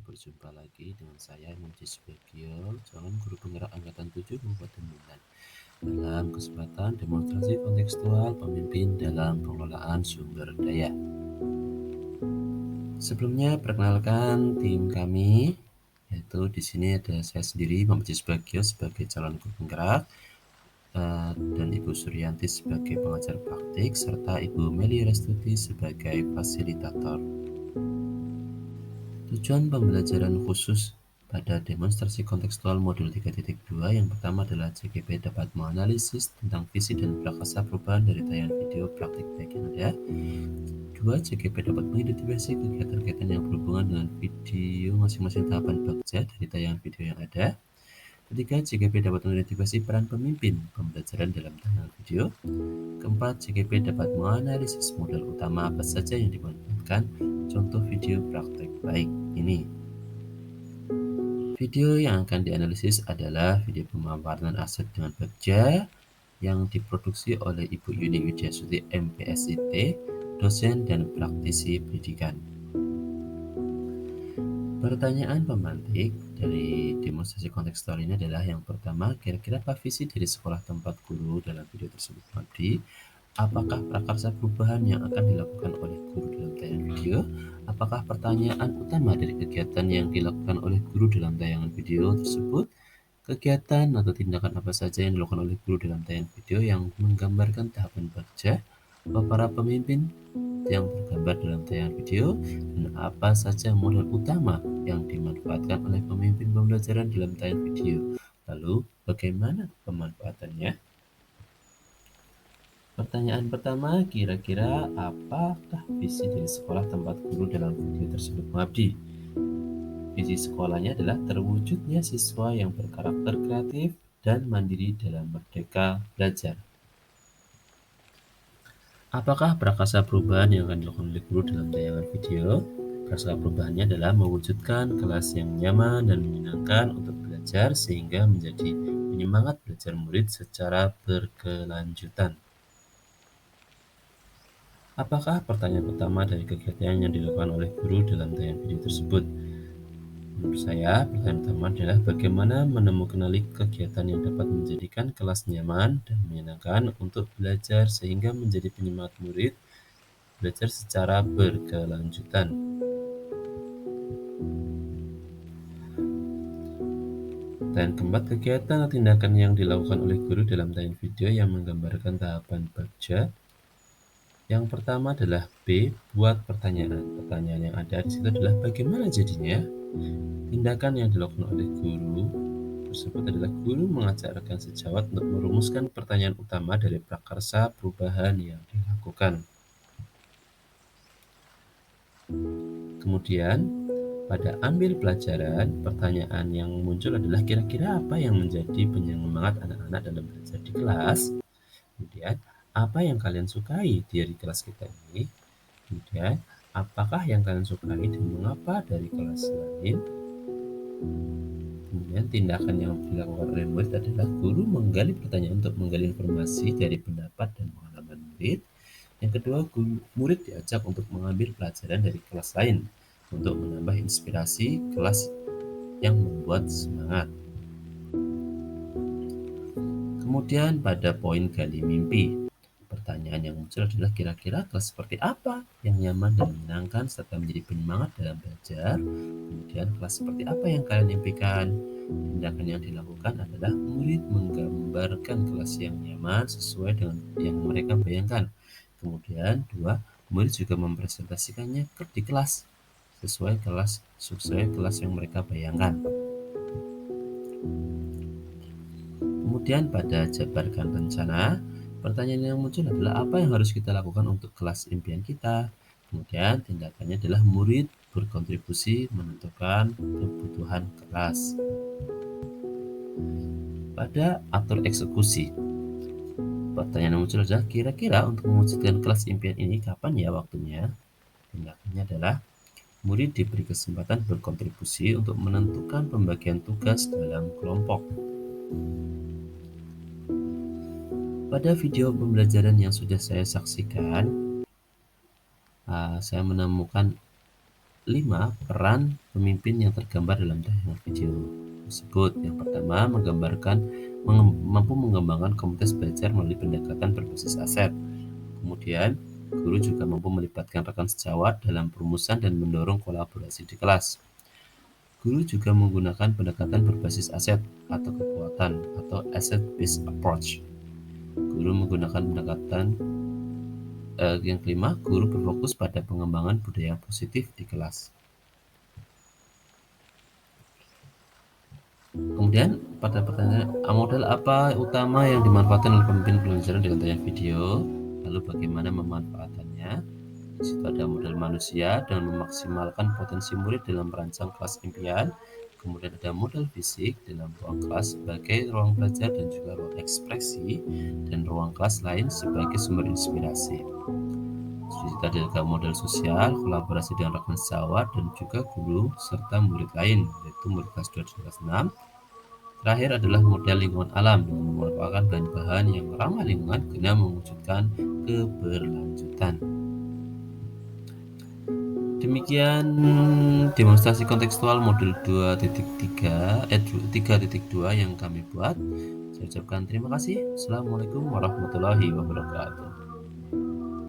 berjumpa lagi dengan saya Muji Subagio, calon guru penggerak angkatan 7 Kabupaten Bintan. Dalam kesempatan demonstrasi kontekstual pemimpin dalam pengelolaan sumber daya. Sebelumnya perkenalkan tim kami, yaitu di sini ada saya sendiri Muji Subagio sebagai calon guru penggerak, dan Ibu Suryanti sebagai pengajar praktik, serta Ibu Meli Restuti sebagai fasilitator. Tujuan pembelajaran khusus pada demonstrasi kontekstual modul 3.2 yang pertama adalah CGP dapat menganalisis tentang visi dan prakarsa perubahan dari tayangan video praktik baik yang ada. 2. CGP dapat mengidentifikasi kegiatan-kegiatan yang berhubungan dengan video masing-masing tahapan bagja dari tayangan video yang ada. Ketiga, CGP dapat mengidentifikasi peran pemimpin pembelajaran dalam tayangan video. Keempat, CGP dapat menganalisis modal utama apa saja yang dimanfaatkan contoh video praktek baik ini. Video yang akan dianalisis adalah video pemaparan aset dengan bagja yang diproduksi oleh Ibu Yuni Widyasuti MPSIT, dosen dan praktisi pendidikan. Pertanyaan pemantik dari demonstrasi kontekstual ini adalah yang pertama, kira-kira apa visi dari sekolah tempat guru dalam video tersebut mengabdi? Apakah prakarsa perubahan yang akan dilakukan oleh guru dalam tayangan video? Apakah pertanyaan utama dari kegiatan yang dilakukan oleh guru dalam tayangan video tersebut? Kegiatan atau tindakan apa saja yang dilakukan oleh guru dalam tayangan video yang menggambarkan tahapan bagja? Para pemimpin yang tergambar dalam tayangan video? Dan apa saja modal utama yang dimanfaatkan oleh pemimpin pembelajaran dalam tayangan video? Lalu, bagaimana pemanfaatannya? Pertanyaan pertama, kira-kira apakah visi dari sekolah tempat guru dalam video tersebut mengabdi? Visi sekolahnya adalah terwujudnya siswa yang berkarakter kreatif dan mandiri dalam merdeka belajar. Apakah prakarsa perubahan yang akan dilakukan oleh guru dalam tayangan video? Prakarsa perubahannya adalah mewujudkan kelas yang nyaman dan menyenangkan untuk belajar sehingga menjadi penyemangat belajar murid secara berkelanjutan. Apakah pertanyaan utama dari kegiatan yang dilakukan oleh guru dalam tayangan video tersebut? Menurut saya, pertanyaan utama adalah bagaimana mengenali kegiatan yang dapat menjadikan kelas nyaman dan menyenangkan untuk belajar sehingga menjadi penyemangat murid belajar secara berkelanjutan. Dan keempat, kegiatan atau tindakan yang dilakukan oleh guru dalam tayangan video yang menggambarkan tahapan bagja. Yang pertama adalah B, buat pertanyaan. Pertanyaan yang ada di situ adalah bagaimana jadinya? Tindakan yang dilakukan oleh guru tersebut adalah guru mengajak rekan sejawat untuk merumuskan pertanyaan utama dari prakarsa perubahan yang dilakukan. Kemudian, pada ambil pelajaran, pertanyaan yang muncul adalah kira-kira apa yang menjadi penyemangat anak-anak dalam belajar di kelas? Kemudian, apa yang kalian sukai dari kelas kita ini? Kemudian, apakah yang kalian sukai dan mengapa dari kelas lain? Kemudian, tindakan yang dilakukan oleh murid adalah guru menggali pertanyaan untuk menggali informasi dari pendapat dan pengalaman murid. Yang kedua, murid diajak untuk mengambil pelajaran dari kelas lain untuk menambah inspirasi kelas yang membuat semangat. Kemudian pada poin gali mimpi, pertanyaan yang muncul adalah kira-kira kelas seperti apa yang nyaman dan menyenangkan serta menjadi penyemangat dalam belajar. Kemudian kelas seperti apa yang kalian impikan? Tindakan yang dilakukan adalah murid menggambarkan kelas yang nyaman sesuai dengan yang mereka bayangkan. Kemudian dua, murid juga mempresentasikannya di kelas sesuai kelas yang mereka bayangkan. Kemudian pada jabarkan rencana, pertanyaan yang muncul adalah apa yang harus kita lakukan untuk kelas impian kita. Kemudian tindakannya adalah murid berkontribusi menentukan kebutuhan kelas. Pada atur eksekusi, pertanyaan yang muncul adalah kira-kira untuk mewujudkan kelas impian ini kapan ya waktunya? Tindakannya adalah murid diberi kesempatan berkontribusi untuk menentukan pembagian tugas dalam kelompok. Pada video pembelajaran yang sudah saya saksikan, saya menemukan 5. Peran pemimpin yang tergambar dalam tayangan video tersebut. Yang pertama, mampu mengembangkan komunitas belajar melalui pendekatan berbasis aset. Kemudian, guru juga mampu melibatkan rekan sejawat dalam perumusan dan mendorong kolaborasi di kelas. Guru juga menggunakan pendekatan berbasis aset atau kekuatan atau asset-based approach. Guru menggunakan pendekatan yang kelima, guru berfokus pada pengembangan budaya positif di kelas. Kemudian pada pertanyaan, model apa utama yang dimanfaatkan oleh pemimpin pembelajaran dengan tayangan video? Lalu bagaimana memanfaatannya? Di situ ada model manusia dengan memaksimalkan potensi murid dalam merancang kelas impian. Kemudian ada model fisik dalam ruang kelas sebagai ruang belajar dan juga ruang ekspresi, dan ruang kelas lain sebagai sumber inspirasi. Di situ ada juga model sosial, kolaborasi dengan rekan sejawat dan juga guru serta murid lain, yaitu murid kelas 2 dan kelas 6. Terakhir adalah model lingkungan alam dengan memanfaatkan bahan-bahan yang ramah lingkungan guna mewujudkan keberlanjutan. Demikian demonstrasi kontekstual modul 3.2 yang kami buat. Saya ucapkan terima kasih. Assalamualaikum warahmatullahi wabarakatuh.